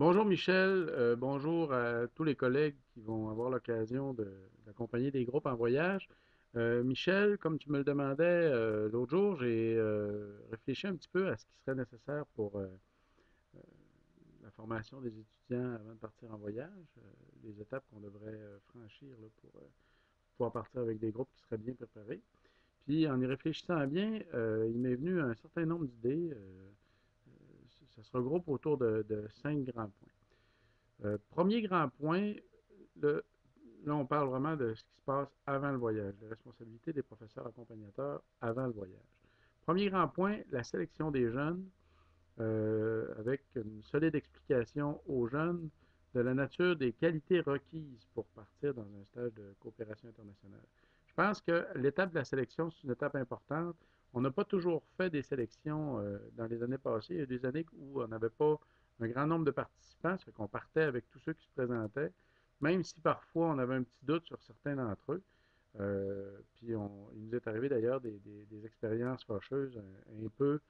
Bonjour Michel, bonjour à tous les collègues qui vont avoir l'occasion d'accompagner des groupes en voyage. Michel, comme tu me le demandais l'autre jour, j'ai réfléchi un petit peu à ce qui serait nécessaire pour la formation des étudiants avant de partir en voyage, les étapes qu'on devrait franchir là, pour pouvoir partir avec des groupes qui seraient bien préparés. Puis en y réfléchissant bien, il m'est venu un certain nombre d'idées. Ça se regroupe autour de 5 grands points. Premier grand point, le- là on parle vraiment de ce qui se passe avant le voyage, les responsabilités des professeurs accompagnateurs avant le voyage. Premier grand point, la sélection des jeunes, avec une solide explication aux jeunes de la nature des qualités requises pour partir dans un stage de coopération internationale. Je pense que l'étape de la sélection, c'est une étape importante. On n'a pas toujours fait des sélections dans les années passées. Il y a des années où on n'avait pas un grand nombre de participants, ça fait qu'on partait avec tous ceux qui se présentaient, même si parfois on avait un petit doute sur certains d'entre eux. Il nous est arrivé d'ailleurs des expériences fâcheuses un peu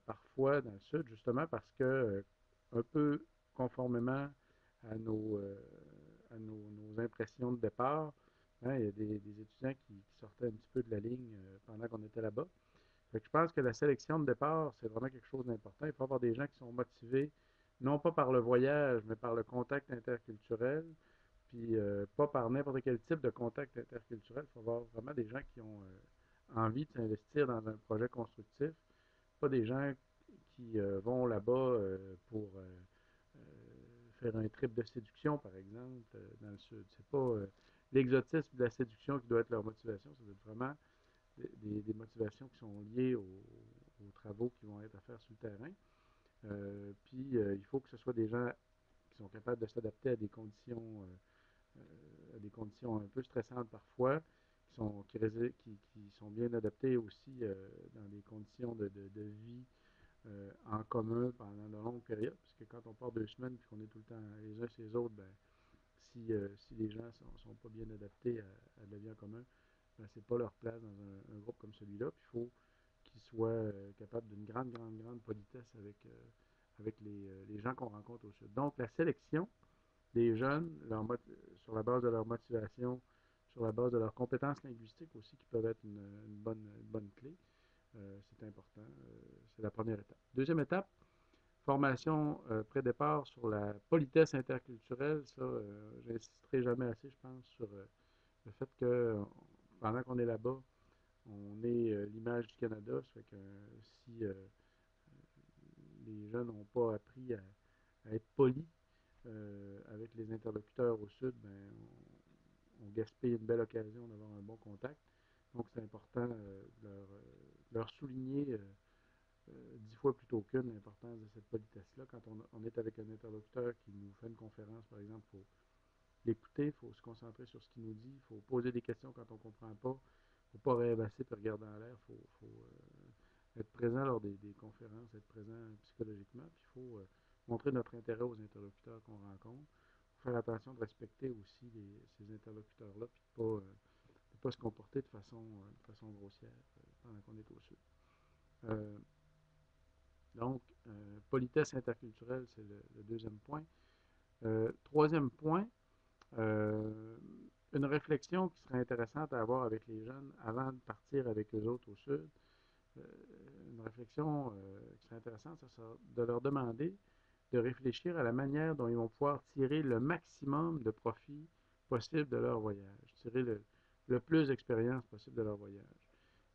parfois dans le sud, justement parce que, un peu conformément à nos impressions de départ, hein, il y a des étudiants qui sortaient un petit peu de la ligne pendant qu'on était là-bas. Fait que je pense que la sélection de départ, c'est vraiment quelque chose d'important. Il faut avoir des gens qui sont motivés, non pas par le voyage, mais par le contact interculturel, puis pas par n'importe quel type de contact interculturel. Il faut avoir vraiment des gens qui ont envie de s'investir dans un projet constructif, pas des gens qui vont là-bas pour faire un trip de séduction, par exemple, dans le sud. C'est pas l'exotisme de la séduction qui doit être leur motivation, ça doit être vraiment des motivations qui sont liées aux travaux qui vont être à faire sur le terrain. Il faut que ce soit des gens qui sont capables de s'adapter à des conditions un peu stressantes parfois, qui sont bien adaptés aussi dans des conditions de vie en commun pendant de longues périodes, parce que quand on part 2 semaines et qu'on est tout le temps les uns chez les autres, ben, si les gens sont pas bien adaptés à la vie en commun, ben, c'est pas leur place dans un groupe comme celui-là. Puis il faut qu'ils soient capables d'une grande, grande, grande politesse avec les gens qu'on rencontre au sud. Donc, la sélection des jeunes, sur la base de leur motivation, sur la base de leurs compétences linguistiques aussi, qui peuvent être une bonne clé, c'est important. C'est la première étape. Deuxième étape, formation pré-départ sur la politesse interculturelle. Ça, j'insisterai jamais assez, je pense, sur le fait que pendant qu'on est là-bas, on est l'image du Canada. Ça fait que si les jeunes n'ont pas appris à être polis avec les interlocuteurs au sud, ben, on gaspille une belle occasion d'avoir un bon contact. Donc, c'est important de leur souligner 10 fois plutôt qu'une l'importance de cette politesse-là. Quand on est avec un interlocuteur qui nous fait une conférence, par exemple, il faut l'écouter, il faut se concentrer sur ce qu'il nous dit, il faut poser des questions quand on ne comprend pas, il ne faut pas rêvasser et regarder en l'air, il faut être présent lors des conférences, être présent psychologiquement, puis il faut montrer notre intérêt aux interlocuteurs qu'on rencontre. Il faut faire attention de respecter aussi ces interlocuteurs-là, puis de pas se comporter de façon grossière pendant qu'on est au sud. Euh, donc, politesse interculturelle, c'est le deuxième point. Troisième point, euh, une réflexion qui serait intéressante à avoir avec les jeunes avant de partir avec eux autres au sud. Euh, une réflexion qui serait intéressante, ça serait de leur demander de réfléchir à la manière dont ils vont pouvoir tirer le maximum de profit possible de leur voyage, tirer le plus d'expérience possible de leur voyage.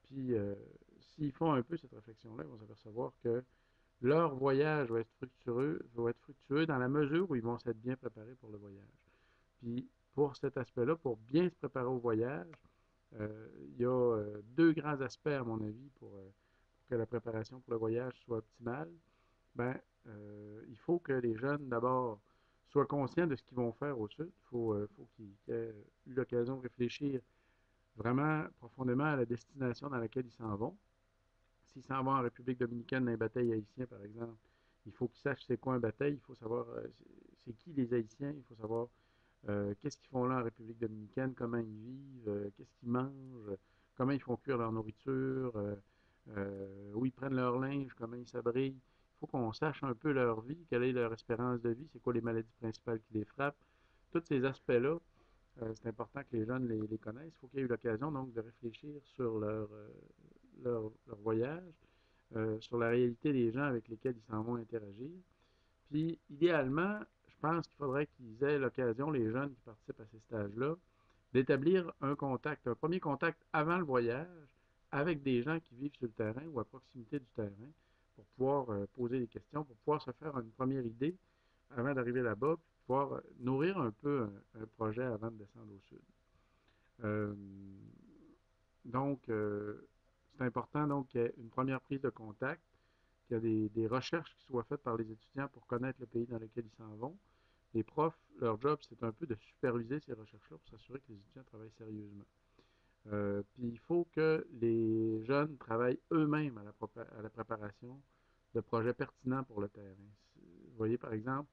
Puis, s'ils font un peu cette réflexion-là, ils vont s'apercevoir que leur voyage va être fructueux dans la mesure où ils vont s'être bien préparés pour le voyage. Puis, pour cet aspect-là, pour bien se préparer au voyage, il y a deux grands aspects, à mon avis, pour que la préparation pour le voyage soit optimale. Ben, il faut que les jeunes, d'abord, soient conscients de ce qu'ils vont faire au Sud. Il faut qu'ils aient eu l'occasion de réfléchir vraiment profondément à la destination dans laquelle ils s'en vont. S'ils s'en vont en République dominicaine dans un bataille haïtien, par exemple, il faut qu'ils sachent c'est quoi un bataille, il faut savoir c'est qui les Haïtiens, il faut savoir qu'est-ce qu'ils font là en République dominicaine, comment ils vivent, qu'est-ce qu'ils mangent, comment ils font cuire leur nourriture, où ils prennent leur linge, comment ils s'abrient. Il faut qu'on sache un peu leur vie, quelle est leur espérance de vie, c'est quoi les maladies principales qui les frappent. Tous ces aspects-là, c'est important que les jeunes les connaissent. Il faut qu'il y ait eu l'occasion donc de réfléchir sur leur voyage, sur la réalité des gens avec lesquels ils s'en vont interagir. Puis, idéalement, je pense qu'il faudrait qu'ils aient l'occasion, les jeunes qui participent à ces stages-là, d'établir un contact, un premier contact avant le voyage avec des gens qui vivent sur le terrain ou à proximité du terrain pour pouvoir poser des questions, pour pouvoir se faire une première idée avant d'arriver là-bas, puis pouvoir nourrir un peu un projet avant de descendre au sud. Euh, donc, c'est important donc qu'il y ait une première prise de contact, qu'il y ait des recherches qui soient faites par les étudiants pour connaître le pays dans lequel ils s'en vont. Les profs, leur job, c'est un peu de superviser ces recherches-là pour s'assurer que les étudiants travaillent sérieusement. Puis il faut que les jeunes travaillent eux-mêmes à la préparation de projets pertinents pour le terrain. Vous voyez, par exemple,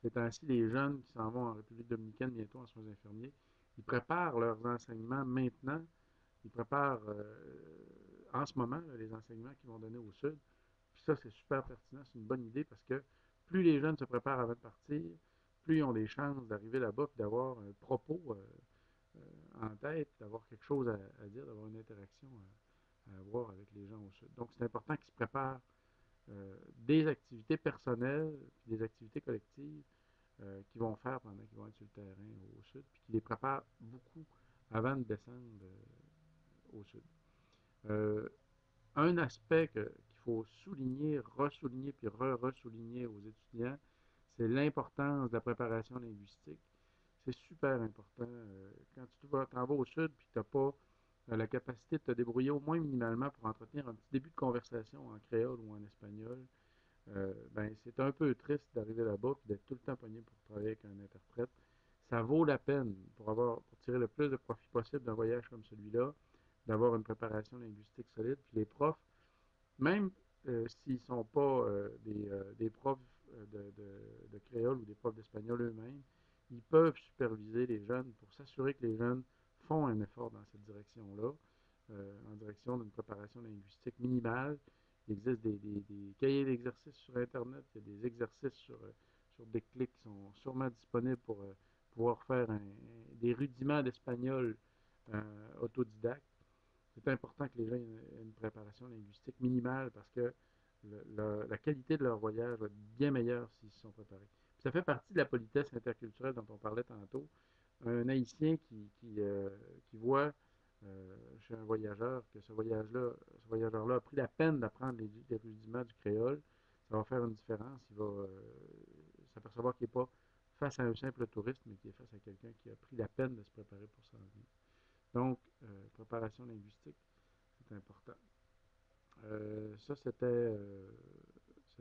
ces temps-ci, les jeunes qui s'en vont en République dominicaine bientôt en soins infirmiers, ils préparent leurs enseignements maintenant. Ils préparent en ce moment là, les enseignements qu'ils vont donner au Sud. Puis ça, c'est super pertinent, c'est une bonne idée parce que plus les jeunes se préparent avant de partir, plus ils ont des chances d'arriver là-bas et d'avoir un propos en tête, d'avoir quelque chose à dire, d'avoir une interaction à avoir avec les gens au Sud. Donc, c'est important qu'ils se préparent des activités personnelles, puis des activités collectives qu'ils vont faire pendant qu'ils vont être sur le terrain au Sud, puis qu'ils les préparent beaucoup avant de descendre au Sud. Euh, un aspect qu'il faut souligner, ressouligner, puis re-ressouligner aux étudiants, c'est l'importance de la préparation linguistique. C'est super important. Quand tu t'en vas au Sud, puis tu n'as pas la capacité de te débrouiller au moins minimalement pour entretenir un petit début de conversation en créole ou en espagnol, ben, c'est un peu triste d'arriver là-bas et d'être tout le temps pogné pour travailler avec un interprète. Ça vaut la peine pour tirer le plus de profit possible d'un voyage comme celui-là, d'avoir une préparation linguistique solide. Puis les profs, même s'ils ne sont pas des profs de créole ou des profs d'espagnol eux-mêmes, ils peuvent superviser les jeunes pour s'assurer que les jeunes font un effort dans cette direction-là, en direction d'une préparation linguistique minimale. Il existe des cahiers d'exercices sur Internet, il y a des exercices sur des clics qui sont sûrement disponibles pour pouvoir faire des rudiments d'espagnol autodidacte. C'est important que les gens aient une préparation linguistique minimale parce que la qualité de leur voyage va être bien meilleure s'ils se sont préparés. Puis ça fait partie de la politesse interculturelle dont on parlait tantôt. Un Haïtien qui voit chez un voyageur que ce voyageur-là a pris la peine d'apprendre les rudiments du créole, ça va faire une différence. Il va s'apercevoir qu'il n'est pas face à un simple touriste, mais qu'il est face à quelqu'un qui a pris la peine de se préparer pour s'en venir. Donc, préparation linguistique, c'est important. Ça, c'était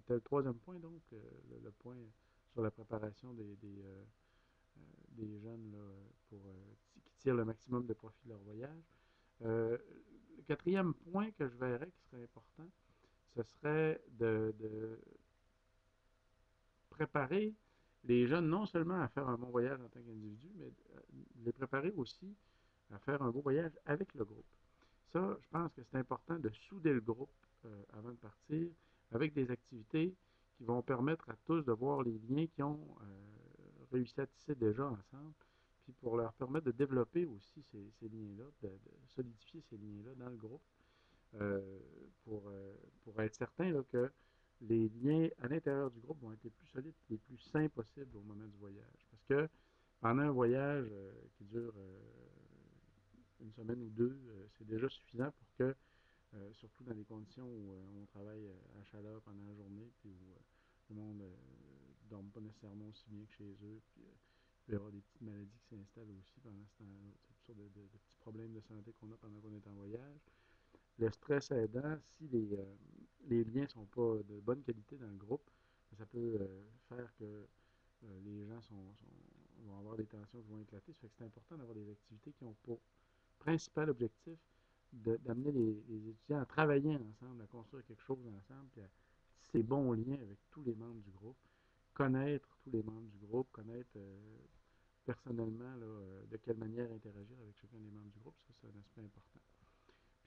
le troisième point, donc, le point sur la préparation des jeunes là, pour qui tirent le maximum de profit de leur voyage. Le quatrième point que je verrais qui serait important, ce serait de préparer les jeunes non seulement à faire un bon voyage en tant qu'individu, mais de les préparer aussi à faire un beau voyage avec le groupe. Ça, je pense que c'est important de souder le groupe avant de partir avec des activités qui vont permettre à tous de voir les liens qu'ils ont réussi à tisser déjà ensemble, puis pour leur permettre de développer aussi ces liens-là, de solidifier ces liens-là dans le groupe, euh, pour, euh, pour être certain là, que les liens à l'intérieur du groupe vont être les plus solides, les plus sains possibles au moment du voyage. Parce que pendant un voyage qui dure une semaine ou deux, c'est déjà suffisant pour que, surtout dans des conditions où on travaille à chaleur pendant la journée, puis où le monde ne dorme pas nécessairement aussi bien que chez eux, puis il peut y avoir des petites maladies qui s'installent aussi pendant ce temps-là, toutes sortes de petits problèmes de santé qu'on a pendant qu'on est en voyage. Le stress aidant, si les liens ne sont pas de bonne qualité dans le groupe, ça peut faire que les gens vont avoir des tensions qui vont éclater. Ça fait que c'est important d'avoir des activités qui ont pour principal objectif d'amener les étudiants à travailler ensemble, à construire quelque chose ensemble, puis à tisser des bons liens avec tous les membres du groupe, connaître tous les membres du groupe, connaître personnellement là, de quelle manière interagir avec chacun des membres du groupe. Ça, c'est un aspect important.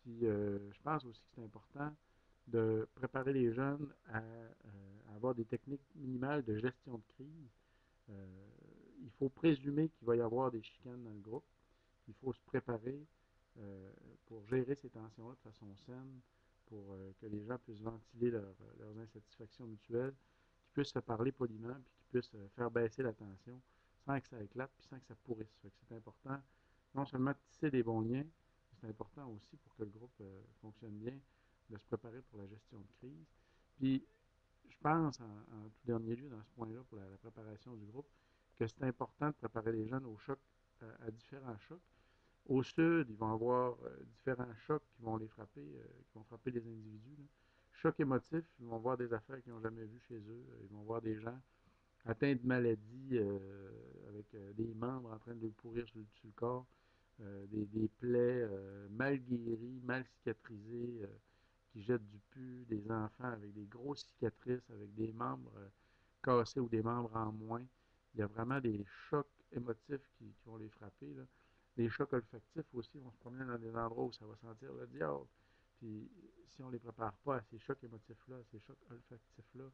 Puis je pense aussi que c'est important de préparer les jeunes à avoir des techniques minimales de gestion de crise. Euh, il faut présumer qu'il va y avoir des chicanes dans le groupe. Il faut se préparer pour gérer ces tensions-là de façon saine, pour que les gens puissent ventiler leurs insatisfactions mutuelles, qu'ils puissent se parler poliment, puis qu'ils puissent faire baisser la tension sans que ça éclate, puis sans que ça pourrisse. Fait que c'est important non seulement de tisser des bons liens, mais c'est important aussi pour que le groupe fonctionne bien, de se préparer pour la gestion de crise. Puis je pense, en tout dernier lieu, dans ce point-là, pour la préparation du groupe, que c'est important de préparer les jeunes aux chocs, à différents chocs. Au sud, ils vont avoir différents chocs qui vont les frapper, qui vont frapper les individus. Là. Choc émotif, ils vont voir des affaires qu'ils n'ont jamais vues chez eux. Ils vont voir des gens atteints de maladies avec des membres en train de le pourrir sur le corps, des plaies mal guéries, mal cicatrisées, qui jettent du pu, des enfants avec des grosses cicatrices, avec des membres cassés ou des membres en moins. Il y a vraiment des chocs émotifs qui vont les frapper. Là. Les chocs olfactifs aussi, on se promène dans des endroits où ça va sentir le diable. Puis si on ne les prépare pas à ces chocs émotifs-là, à ces chocs olfactifs-là,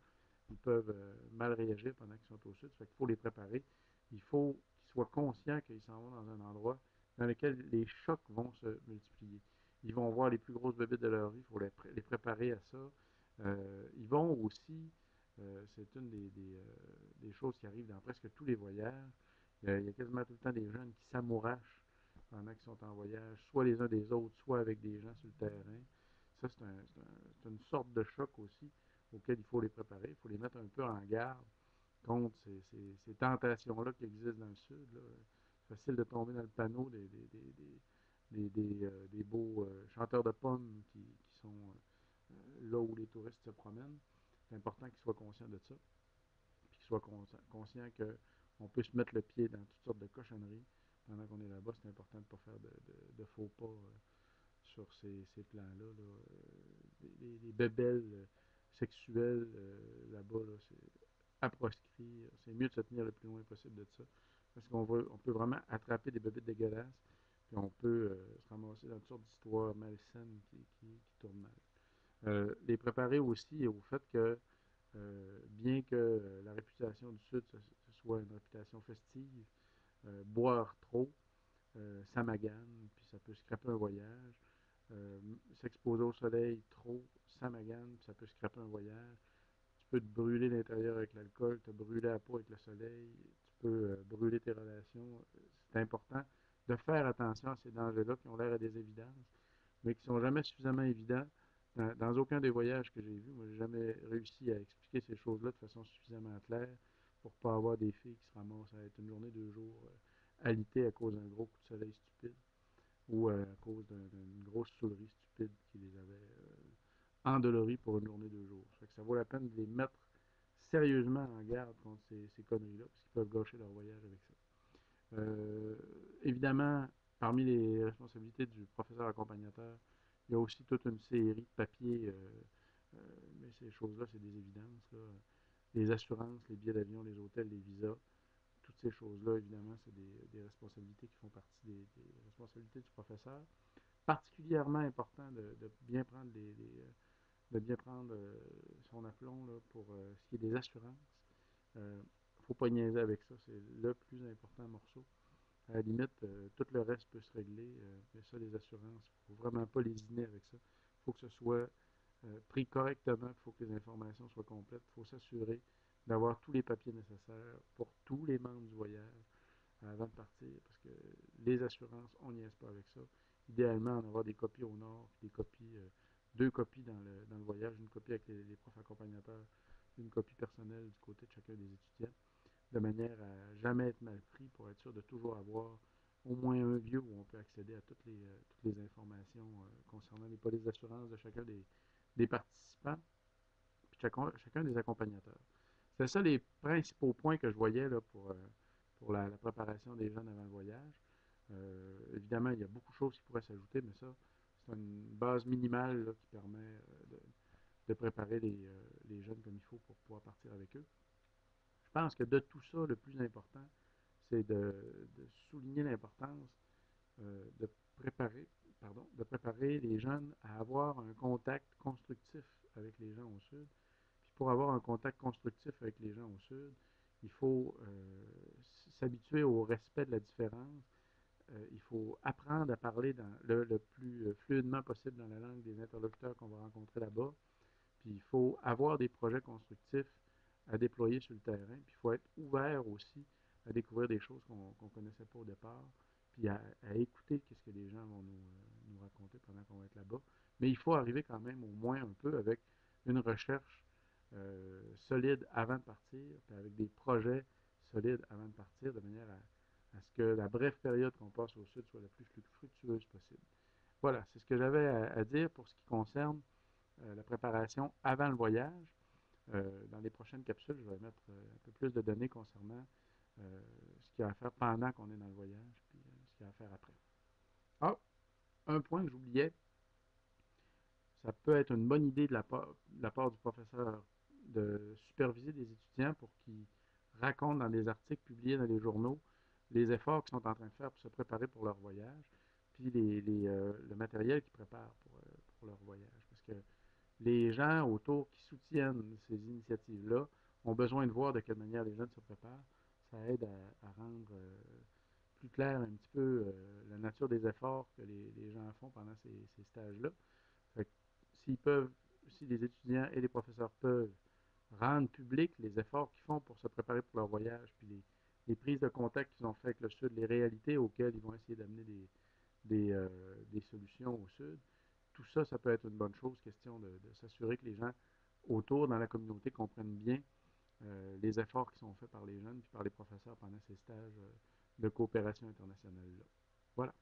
ils peuvent mal réagir pendant qu'ils sont au sud. Fait qu'il faut les préparer. Il faut qu'ils soient conscients qu'ils s'en vont dans un endroit dans lequel les chocs vont se multiplier. Ils vont voir les plus grosses bébites de leur vie, il faut les préparer à ça. Ils vont aussi, c'est une des choses qui arrivent dans presque tous les voyages, il y a quasiment tout le temps des jeunes qui s'amourachent pendant qu'ils sont en voyage, soit les uns des autres, soit avec des gens sur le terrain. Ça, c'est une sorte de choc aussi auquel il faut les préparer. Il faut les mettre un peu en garde contre ces tentations-là qui existent dans le Sud. Là. C'est facile de tomber dans le panneau des beaux chanteurs de pommes qui sont là où les touristes se promènent. C'est important qu'ils soient conscients de ça, puis qu'ils soient conscients qu'on peut se mettre le pied dans toutes sortes de cochonneries pendant qu'on est là-bas. C'est important de ne pas faire de faux pas sur ces plans-là. Là. Les bébelles sexuelles là-bas, là, c'est à proscrire. C'est mieux de se tenir le plus loin possible de ça. Parce on peut vraiment attraper des bébites dégueulasses, puis on peut se ramasser dans toutes sortes d'histoires malsaines qui tournent mal. Les préparer aussi au fait que, bien que la réputation du Sud ce soit une réputation festive, boire trop, ça magane, puis ça peut scraper un voyage. Euh, S'exposer au soleil trop, ça magane, puis ça peut scraper un voyage. Tu peux te brûler l'intérieur avec l'alcool, te brûler la peau avec le soleil, tu peux brûler tes relations. C'est important de faire attention à ces dangers-là qui ont l'air à des évidences, mais qui ne sont jamais suffisamment évidents. Dans aucun des voyages que j'ai vus, moi, j'ai jamais réussi à expliquer ces choses-là de façon suffisamment claire pour ne pas avoir des filles qui se ramassent à être une journée, 2 jours, alitées à cause d'un gros coup de soleil stupide ou à cause d'une grosse soulerie stupide qui les avait endoloris pour une journée, 2 jours. Ça fait que ça vaut la peine de les mettre sérieusement en garde contre ces conneries-là, parce qu'ils peuvent gâcher leur voyage avec ça. Évidemment, parmi les responsabilités du professeur accompagnateur, il y a aussi toute une série de papiers, mais ces choses-là, c'est des évidences. Là. Les assurances, les billets d'avion, les hôtels, les visas, toutes ces choses-là, évidemment, c'est des responsabilités qui font partie des responsabilités du professeur. Particulièrement important de bien prendre de bien prendre son aplomb là, pour ce qui est des assurances. Il ne faut pas niaiser avec ça, c'est le plus important morceau. À la limite, tout le reste peut se régler, mais ça, les assurances, il ne faut vraiment pas lésiner avec ça. Il faut que ce soit pris correctement, il faut que les informations soient complètes. Il faut s'assurer d'avoir tous les papiers nécessaires pour tous les membres du voyage avant de partir, parce que les assurances, on niaise pas avec ça. Idéalement, en avoir des copies au nord, puis des copies, 2 copies dans le voyage, une copie avec les profs accompagnateurs, une copie personnelle du côté de chacun des étudiants, de manière à jamais être mal pris pour être sûr de toujours avoir au moins un lieu où on peut accéder à toutes les informations concernant les polices d'assurance de chacun des participants, puis chacun des accompagnateurs. C'est ça les principaux points que je voyais là, pour la préparation des jeunes avant le voyage. Évidemment, il y a beaucoup de choses qui pourraient s'ajouter, mais ça, c'est une base minimale là, qui permet de préparer les jeunes comme il faut pour pouvoir partir avec eux. Je pense que de tout ça, le plus important, c'est de souligner l'importance de préparer, de préparer les jeunes à avoir un contact constructif avec les gens au Sud. Puis pour avoir un contact constructif avec les gens au Sud, il faut s'habituer au respect de la différence. Il faut apprendre à parler le plus fluidement possible dans la langue des interlocuteurs qu'on va rencontrer là-bas. Puis il faut avoir des projets constructifs à déployer sur le terrain. Puis il faut être ouvert aussi à découvrir des choses qu'on ne connaissait pas au départ. Puis à écouter ce que les gens vont nous raconter pendant qu'on va être là-bas. Mais il faut arriver quand même au moins un peu avec une recherche solide avant de partir, puis avec des projets solides avant de partir, de manière à ce que la brève période qu'on passe au Sud soit la plus fructueuse possible. Voilà, c'est ce que j'avais à dire pour ce qui concerne la préparation avant le voyage. Dans les prochaines capsules, je vais mettre un peu plus de données concernant ce qu'il y a à faire pendant qu'on est dans le voyage, puis ce qu'il y a à faire après. Ah, un point que j'oubliais, ça peut être une bonne idée de la part du professeur de superviser des étudiants pour qu'ils racontent dans des articles publiés dans les journaux les efforts qu'ils sont en train de faire pour se préparer pour leur voyage, puis le matériel qu'ils préparent pour leur voyage. Parce que les gens autour qui soutiennent ces initiatives-là ont besoin de voir de quelle manière les jeunes se préparent. Ça aide à rendre plus clair un petit peu la nature des efforts que les gens font pendant ces stages-là. Fait que s'ils peuvent, si les étudiants et les professeurs peuvent rendre public les efforts qu'ils font pour se préparer pour leur voyage, puis les prises de contact qu'ils ont fait avec le Sud, les réalités auxquelles ils vont essayer d'amener des solutions au Sud, tout ça, ça peut être une bonne chose, question de s'assurer que les gens autour dans la communauté comprennent bien les efforts qui sont faits par les jeunes et par les professeurs pendant ces stages de coopération internationale-là. Voilà.